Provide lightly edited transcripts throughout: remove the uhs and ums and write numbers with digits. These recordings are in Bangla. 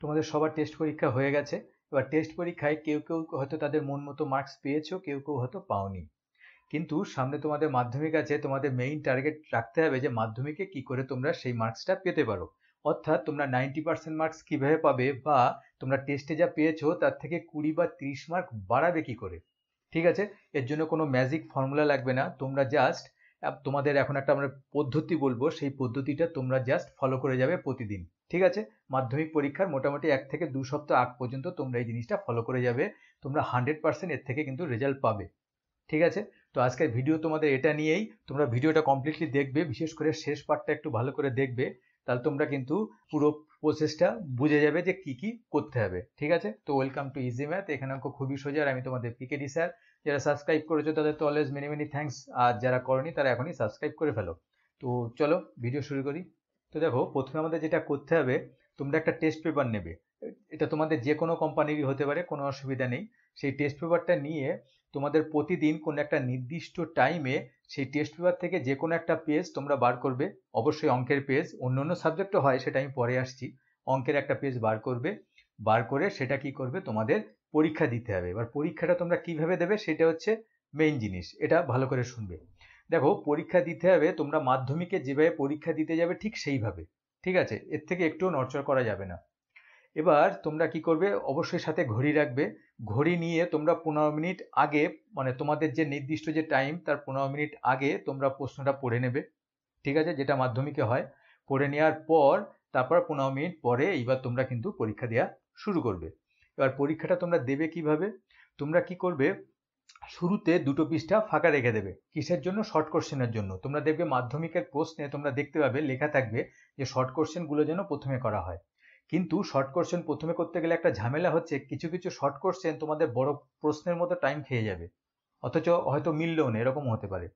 তোমাদের সবার টেস্ট পরীক্ষা হয়ে গেছে। এবার টেস্ট পরীক্ষায় কেউ কেউ হয়তো তাদের মন মতো মার্কস পেয়েছো, কেউ কেউ হয়তো পাওনি। কিন্তু সামনে তোমাদের মাধ্যমিক আছে, তোমাদের মেইন টার্গেট রাখতে হবে যে মাধ্যমিকে কি করে তোমরা সেই মার্কসটা পেতে পারো। অর্থাৎ তোমরা 90% মার্কস কিভাবে পাবে, বা তোমরা টেস্টে যা পেয়েছো তার থেকে 20 বা 30 মার্ক বাড়াবে কি করে। ঠিক আছে, এর জন্য কোনো ম্যাজিক ফর্মুলা লাগবে না, তোমরা জাস্ট তোমাদের এখন একটা আমরা পদ্ধতি বলবো, সেই পদ্ধতিটা তোমরা জাস্ট ফলো করে যাবে প্রতিদিন। ঠিক আছে, মাধ্যমিক পরীক্ষার মোটামুটি 1 থেকে 2 সপ্তাহ আগ পর্যন্ত তোমরা এই জিনিসটা ফলো করে যাবে, তোমরা 100% এর থেকে কিন্তু রেজাল্ট পাবে। ঠিক আছে, তো আজকের ভিডিও তোমাদের এটা নিয়েই, তোমরা ভিডিওটা কমপ্লিটলি দেখবে, বিশেষ করে শেষ পার্টটা একটু ভালো করে দেখবে, তাহলে তোমরা কিন্তু পুরো প্রসেসটা বুঝে যাবে যে কি কি করতে হবে। ঠিক আছে, তো ওয়েলকাম টু ইজি ম্যাথ। এখানে অঙ্ক খুবই সোজা, আর আমি তোমাদের পিকেডি স্যার। যারা সাবস্ক্রাইব করেছো তাদের তো অলওয়েজ মেনি মেনি থ্যাঙ্কস, আর যারা করনি তারা এখনই সাবস্ক্রাইব করে ফেলো। তো চলো ভিডিও শুরু করি। তো দেখো, প্রথমে আমাদের যেটা করতে হবে, তোমরা একটা টেস্ট পেপার নেবে। এটা তোমাদের যে কোনো কোম্পানিরই হতে পারে, কোনো অসুবিধা নেই। সেই টেস্ট পেপারটা নিয়ে তোমাদের প্রতিদিন কোনো একটা নির্দিষ্ট টাইমে সেই টেস্ট পেপার থেকে যে কোনো একটা পেজ তোমরা বার করবে। অবশ্যই অঙ্কের পেজ, অন্য অন্য সাবজেক্টও হয়, সেটা আমি পরে আসছি। অঙ্কের একটা পেজ বার করবে, বার করে সেটা কি করবে, তোমাদের পরীক্ষা দিতে হবে। এবার পরীক্ষাটা তোমরা কিভাবে দেবে সেটা হচ্ছে মেইন জিনিস, এটা ভালো করে শুনবে। দেখো, পরীক্ষা দিতে হবে তোমরা মাধ্যমিকে যেভাবে পরীক্ষা দিতে যাবে ঠিক সেইভাবে। ঠিক আছে, এর থেকে একটুও নড়চড় করা যাবে না। এবার তোমরা কি করবে, অবশ্যই সাথে ঘড়ি রাখবে। ঘড়ি নিয়ে তোমরা 15 মিনিট আগে, মানে তোমাদের যে নির্দিষ্ট যে টাইম তার 15 মিনিট আগে তোমরা প্রশ্নটা পড়ে নেবে। ঠিক আছে, যেটা মাধ্যমিকে হয়। পড়ে নেওয়ার পর তারপর 15 মিনিট পরে এইবার তোমরা কিন্তু পরীক্ষা দেওয়া শুরু করবে। এবার পরীক্ষাটা তোমরা দেবে কিভাবে, তোমরা কি করবে, শুরুতে দুটো পৃষ্ঠা ফাঁকা রেখে দেবে। কিসের জন্য? শর্ট কোশ্চেনের জন্য। তোমরা দেখবে মাধ্যমিকের প্রশ্নে তোমরা দেখতে পাবে লেখা থাকবে যে শর্ট কোশ্চেনগুলো যেন প্রথমে করা হয়। কিন্তু শর্ট কোশ্চেন প্রথমে করতে গেলে একটা ঝামেলা হচ্ছে, কিছু কিছু শর্ট কোশ্চেন তোমাদের বড় প্রশ্নের মতো টাইম খেয়ে যাবে, অথচ হয়তো মিললেও না, এরকম হতে পারে।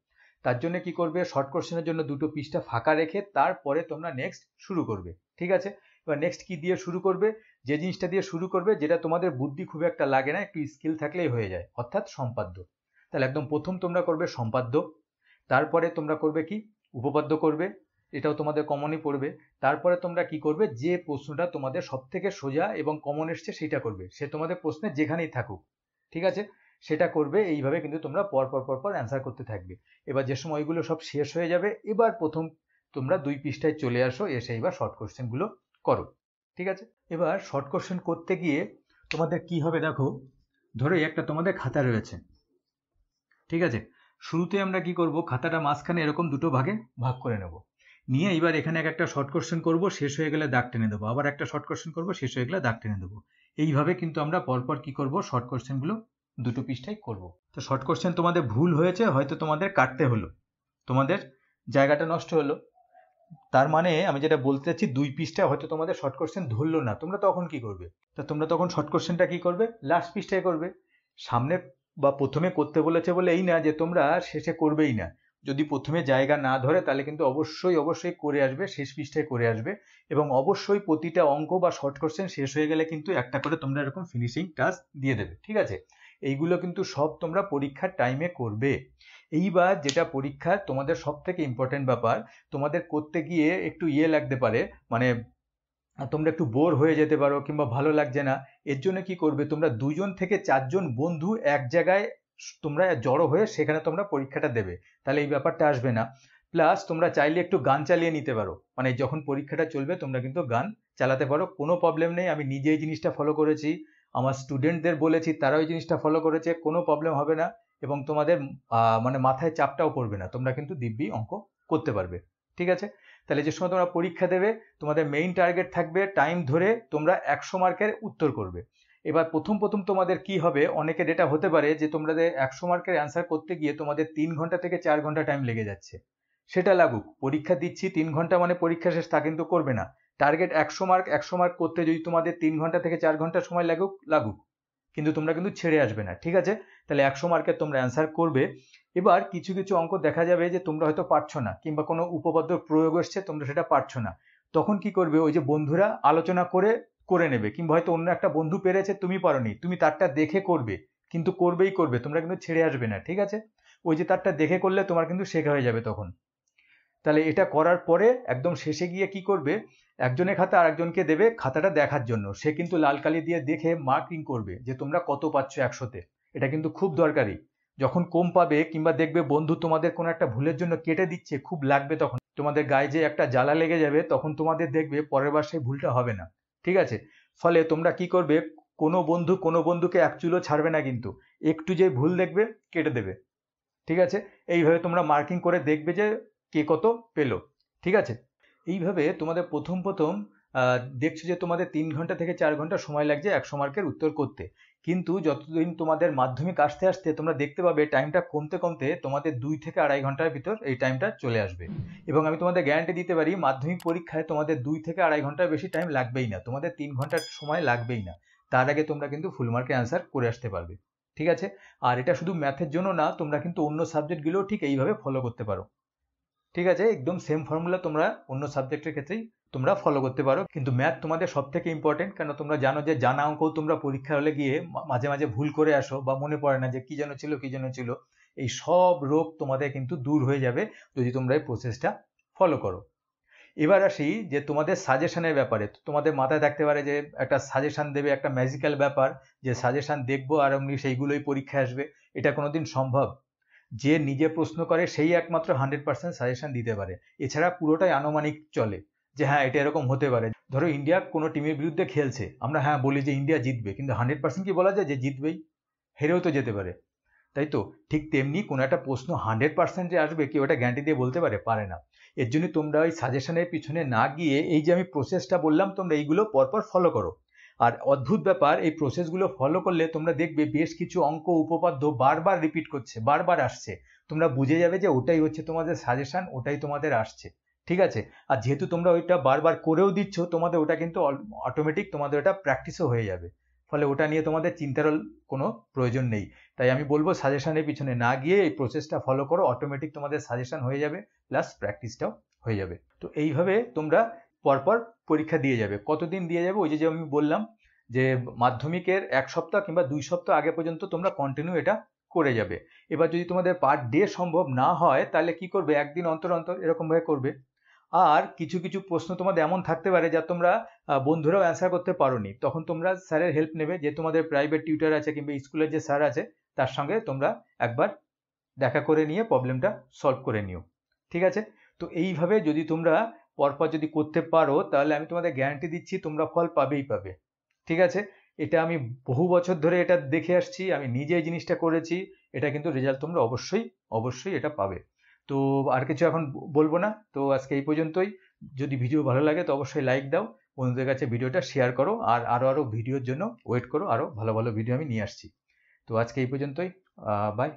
তার জন্য কি করবে, শর্ট কোশ্চেনের জন্য দুটো পৃষ্ঠা ফাঁকা রেখে তারপরে তোমরা নেক্সট শুরু করবে। ঠিক আছে, এবার নেক্সট কি দিয়ে শুরু করবে, যে জিনিসটা দিয়ে শুরু করবে যেটা তোমাদের বুদ্ধি খুব একটা লাগে না, একটু স্কিল থাকলেই হয়ে যায়, অর্থাৎ সম্পাদ্য। তাহলে একদম প্রথম তোমরা করবে সম্পাদ্য, তারপরে তোমরা করবে কি, উপপাদ্য করবে, এটাও তোমাদের কমনই পড়বে। তারপরে তোমরা কি করবে, যে প্রশ্নটা তোমাদের সব থেকে সোজা এবং কমন এসছে সেটা করবে, সে তোমাদের প্রশ্নে যেখানেই থাকুক। ঠিক আছে, সেটা করবে। এইভাবে কিন্তু তোমরা পর পর পর পর অ্যান্সার করতে থাকবে। এবার যে সময় ওইগুলো সব শেষ হয়ে যাবে, এবার প্রথম তোমরা 2 পৃষ্ঠায় চলে আসো, এসে এবার শর্ট কোশ্চেনগুলো করো। ঠিক আছে, এবার শর্ট কোশ্চেন করতে গিয়ে তোমাদের কি হবে দেখো, ধরো একটা তোমাদের খাতা রয়েছে। ঠিক আছে, শুরুতে আমরা কি করব, খাতাটা মাঝখানে এরকম দুটো ভাগে ভাগ করে নেব। নিয়ে এবার এখানে একটা শর্ট কোশ্চেন করব, শেষ হয়ে গেলে দাগ টেনে দেবো, আবার একটা শর্ট কোশ্চেন করব, শেষ হয়ে গেলে দাগ টেনে দেবো। এইভাবে কিন্তু আমরা পরপর কি করব, শর্ট কোশ্চেনগুলো দুটো পৃষ্ঠায় করব। তো শর্ট কোশ্চেন তোমাদের ভুল হয়েছে, হয়তো তোমাদের কাটতে হলো, তোমাদের জায়গাটা নষ্ট হলো। তার মানে আমি যেটা বলতে চাচ্ছি, 2 পৃষ্ঠায় হয়তো তোমাদের শর্ট কোশ্চেন ধরলো না, তোমরা তখন কি করবে, তা তোমরা তখন শর্ট কোশ্চেনটা কি করবে, লাস্ট পৃষ্ঠায় করবে। সামনে বা প্রথমে করতে বলেছে বলে এই না যে তোমরা শেষে করবেই না। যদি প্রথমে জায়গা না ধরে তাহলে কিন্তু অবশ্যই অবশ্যই করে আসবে, শেষ পৃষ্ঠায় করে আসবে। এবং অবশ্যই প্রতিটা অঙ্ক বা শর্ট কোশ্চেন শেষ হয়ে গেলে কিন্তু একটা করে তোমরা এরকম ফিনিশিং টাচ দিয়ে দেবে। ঠিক আছে, এইগুলো কিন্তু সব তোমরা পরীক্ষার টাইমে করবে। এইবার যেটা পরীক্ষার তোমাদের সব থেকে ইম্পর্টেন্ট ব্যাপার, তোমাদের করতে গিয়ে একটু লাগতে পারে, মানে তোমরা একটু বোর হয়ে যেতে পারো কিংবা ভালো লাগছে না। এর জন্য কি করবে, তোমরা 2 জন থেকে 4 জন বন্ধু এক জায়গায় তোমরা জড়ো হয়ে সেখানে তোমরা পরীক্ষাটা দেবে, তাহলে এই ব্যাপারটা আসবে না। প্লাস তোমরা চাইলে একটু গান চালিয়ে নিতে পারো, মানে যখন পরীক্ষাটা চলবে তোমরা কিন্তু গান চালাতে পারো, কোনো প্রবলেম নেই। আমি নিজে এই জিনিসটা ফলো করেছি, আমার স্টুডেন্টদের বলেছি, তারাও এই জিনিসটা ফলো করেছে, কোনো প্রবলেম হবে না। এবং তোমাদের মানে মাথায় চাপটাও পড়বে না, তোমরা কিন্তু দিব্যি অঙ্ক করতে পারবে। ঠিক আছে, তাহলে যে সময় তোমরা পরীক্ষা দেবে, তোমাদের মেইন টার্গেট থাকবে টাইম ধরে তোমরা 100 মার্কের উত্তর করবে। এবার প্রথম প্রথম তোমাদের কি হবে, অনেকের এটা হতে পারে যে তোমাদের 100 মার্কের অ্যান্সার করতে গিয়ে তোমাদের 3 ঘন্টা থেকে 4 ঘন্টা টাইম লেগে যাচ্ছে। সেটা লাগুক, পরীক্ষা দিচ্ছি 3 ঘন্টা মানে পরীক্ষা শেষ, তা কিন্তু করবে না। টার্গেট 100 মার্ক, 100 মার্ক করতে যদি তোমাদের 3 ঘন্টা থেকে 4 ঘন্টা সময় লাগুক লাগুক, কিন্তু তোমরা কিন্তু ছেড়ে আসবে না। ঠিক আছে, তাহলে 100 মার্কের তোমরা অ্যান্সার করবে। এবার কিছু কিছু অঙ্ক দেখা যাবে যে তোমরা হয়তো পারছো না, কিংবা কোনো উপপাদ্য প্রয়োগ এসছে তোমরা সেটা পারছো না, তখন কি করবে, ওই যে বন্ধুরা আলোচনা করে করে নেবে, কিংবা হয়তো অন্য একটা বন্ধু পেরেছে তুমি পারোনি, তুমি তারটা দেখে করবে, কিন্তু করবেই করবে, তোমরা কিন্তু ছেড়ে আসবে না। ঠিক আছে, ওই যে তারটা দেখে করলে তোমার কিন্তু শেখা হয়ে যাবে তখন। তাহলে এটা করার পরে একদম শেষে গিয়ে কি করবে, একজনের খাতা আরেকজনকে দেবে খাতাটা দেখার জন্য, সে কিন্তু লাল কালি দিয়ে দেখে মার্কিং করবে যে তোমরা কত পাচ্ছ 100-তে। এটা কিন্তু খুব দরকারি। যখন কম পাবে কিংবা দেখবে বন্ধু তোমাদের কোনো একটা ভুলের জন্য কেটে দিচ্ছে, খুব লাগবে, তখন তোমাদের গায়ে যে একটা জ্বালা লেগে যাবে, তখন তোমাদের দেখবে পরের বার সেই ভুলটা হবে না। ঠিক আছে? ফলে তোমরা কি করবে, কোনো বন্ধুকে এক চুলও ছাড়বে না, কিন্তু একটু যে ভুল দেখবে কেটে দেবে। ঠিক আছে? এইভাবে তোমরা মার্কিং করে দেখবে যে কে কত পেলো। ঠিক আছে? এইভাবে তোমাদের প্রথম দেখছো যে তোমাদের 3 ঘন্টা থেকে 4 ঘন্টা সময় লাগছে 100 মার্কের উত্তর করতে, কিন্তু যতদিন তোমাদের মাধ্যমিক আসতে আসতে তোমরা দেখতে পাবে টাইমটা কমতে কমতে তোমাদের 2 থেকে 2.5 ঘন্টার ভিতর এই টাইমটা চলে আসবে। এবং আমি তোমাদের গ্যারান্টি দিতে পারি মাধ্যমিক পরীক্ষায় তোমাদের 2 থেকে 2.5 ঘন্টার বেশি টাইম লাগবেই না, তোমাদের 3 ঘন্টার সময় লাগবেই না। তার আগে তোমরা কিন্তু ফুল মার্কের অ্যান্সার করে আসতে পারবে। ঠিক আছে? আর এটা শুধু ম্যাথের জন্য না, তোমরা কিন্তু অন্য সাবজেক্টগুলোও ঠিক এইভাবে ফলো করতে পারো। ঠিক আছে? একদম সেম ফর্মুলা তোমরা অন্য সাবজেক্টের ক্ষেত্রেই তোমরা ফলো করতে পারো, কিন্তু ম্যাথ তোমাদের সব থেকে ইম্পর্টেন্ট। কেন তোমরা জানো যে জানা অঙ্কও তোমরা পরীক্ষা হলে গিয়ে মাঝে মাঝে ভুল করে আসো বা মনে পড়ে না যে কি যেন ছিল। এই সব রোগ তোমাদের কিন্তু দূর হয়ে যাবে যদি তোমরা এই প্রসেসটা ফলো করো। এবার আসি যে তোমাদের সাজেশনের ব্যাপারে। তোমাদের মাথায় থাকতে পারে যে একটা সাজেশন দেবে, একটা ম্যাজিক্যাল ব্যাপার, যে সাজেশন দেখবো আর এমনি সেইগুলোই পরীক্ষায় আসবে। এটা কোনোদিন সম্ভব? যে নিজে প্রশ্ন করে সেই একমাত্র 100% সাজেশন দিতে পারে, এছাড়া পুরোটাই আনুমানিক চলে যে হ্যাঁ এটা এরকম হতে পারে। ধরো ইন্ডিয়া কোনো টিমের বিরুদ্ধে খেলছে, আমরা হ্যাঁ বলি যে ইন্ডিয়া জিতবে, কিন্তু 100% কি বলা যায় যে জিতবেই? হেরেও তো যেতে পারে, তাই তো? ঠিক তেমনি কোনো একটা প্রশ্ন 100% যে আসবে কেউ এটা গ্যারান্টি দিয়ে বলতে পারে না। এর জন্য তোমরা ওই সাজেশনের পিছনে না গিয়ে এই যে আমি প্রসেসটা বললাম তোমরা এইগুলো পরপর ফলো করো। আর অদ্ভুত ব্যাপার, এই প্রসেসগুলো ফলো করলে তোমরা দেখবে বেশ কিছু অঙ্ক উপপাদ্য বারবার রিপিট করছে, বারবার আসছে। তোমরা বুঝে যাবে যে ওটাই হচ্ছে তোমাদের সাজেশন, ওটাই তোমাদের আসছে। ঠিক আছে? আর যেহেতু তোমরা ওইটা বারবার করেও দিচ্ছ, তোমাদের ওটা কিন্তু অটোমেটিক তোমাদের ওটা প্র্যাকটিসও হয়ে যাবে। ফলে ওটা নিয়ে তোমাদের চিন্তার কোনো প্রয়োজন নেই। তাই আমি বলবো সাজেশনের পিছনে না গিয়ে এই প্রসেসটা ফলো করো, অটোমেটিক তোমাদের সাজেশন হয়ে যাবে, প্লাস প্র্যাকটিসটাও হয়ে যাবে। তো এইভাবে তোমরা পরপর পরীক্ষা দিয়ে যাবে। কতদিন দিয়ে যাবে? ওই যে আমি বললাম যে মাধ্যমিকের 1 সপ্তাহ কিংবা 2 সপ্তাহ আগে পর্যন্ত তোমরা কন্টিনিউ এটা করে যাবে। এবার যদি তোমাদের পার ডে সম্ভব না হয় তাহলে কি করবে, একদিন অন্তর অন্তর এরকম ভাবে করবে। আর কিছু কিছু প্রশ্ন তোমাদের এমন থাকতে পারে যা তোমরা বন্ধুরাও অ্যান্সার করতে পারোনি, তখন তোমরা স্যারের হেল্প নেবে, যে তোমাদের প্রাইভেট টিউটর আছে কিংবা স্কুলের যে স্যার আছে তার সঙ্গে তোমরা একবার দেখা করে নিয়ে প্রবলেমটা সলভ করে নিও। ঠিক আছে? তো এইভাবে যদি তোমরা পরপর যদি করতে পারো তাহলে আমি তোমাদের গ্যারান্টি দিচ্ছি তোমরা ফল পাবেই পাবে। ঠিক আছে? এটা আমি বহু বছর ধরে এটা দেখে আসছি, আমি নিজে এই জিনিসটা করেছি। এটা কিন্তু রেজাল্ট তোমরা অবশ্যই এটা পাবে। তো আর কিছু এখন বলবো না, তো আজকে এই পর্যন্তই। যদি ভিডিও ভালো লাগে তো অবশ্যই লাইক দাও, বন্ধুদের কাছে ভিডিওটা শেয়ার করো, আর আরো ভিডিওর জন্য ওয়েট করো, আরো ভালো ভালো ভিডিও আমি নিয়ে আসছি। তো আজকে এই পর্যন্তই। বাই।